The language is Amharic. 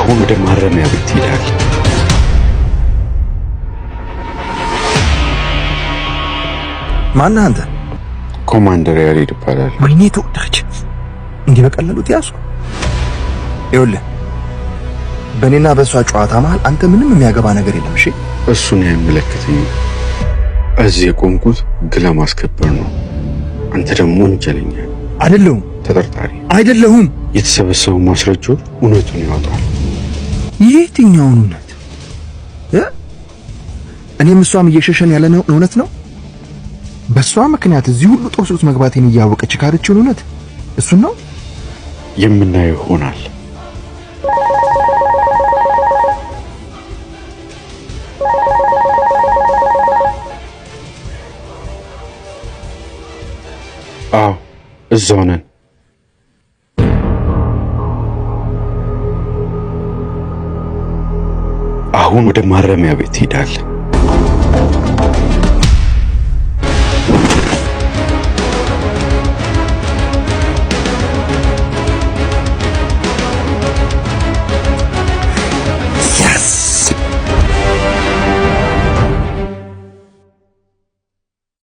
አሁን ወደ ማረሚያ ቤት ትሄዳለህ። ማነህ አንተ? ኮማንደር ያሬድ ይባላል። ወይኔ ተወዳጅ፣ እንዲህ በቀላሉ ተያዝኩ። ይኸውልህ በእኔና በእሷ ጨዋታ መሃል አንተ ምንም የሚያገባ ነገር የለም። እሺ እሱን አይመለከተኝም። እዚህ የቆምኩት ሕግ ለማስከበር ነው። አንተ ደግሞ ወንጀለኛ አይደለሁም። ተጠርጣሪ አይደለሁም። የተሰበሰቡ ማስረጃዎች እውነቱን ያወጣል። የትኛውን እውነት? እኔም እሷም እየሸሸን ያለ ነው እውነት ነው? በሷ ምክንያት እዚህ ሁሉ ጦስ ውስጥ መግባቴን እያወቀች ካደችውን እውነት እሱን ነው የምናየው ይሆናል። አዎ እዛው ነን። አሁን ወደ ማረሚያ ቤት ትሄዳለህ።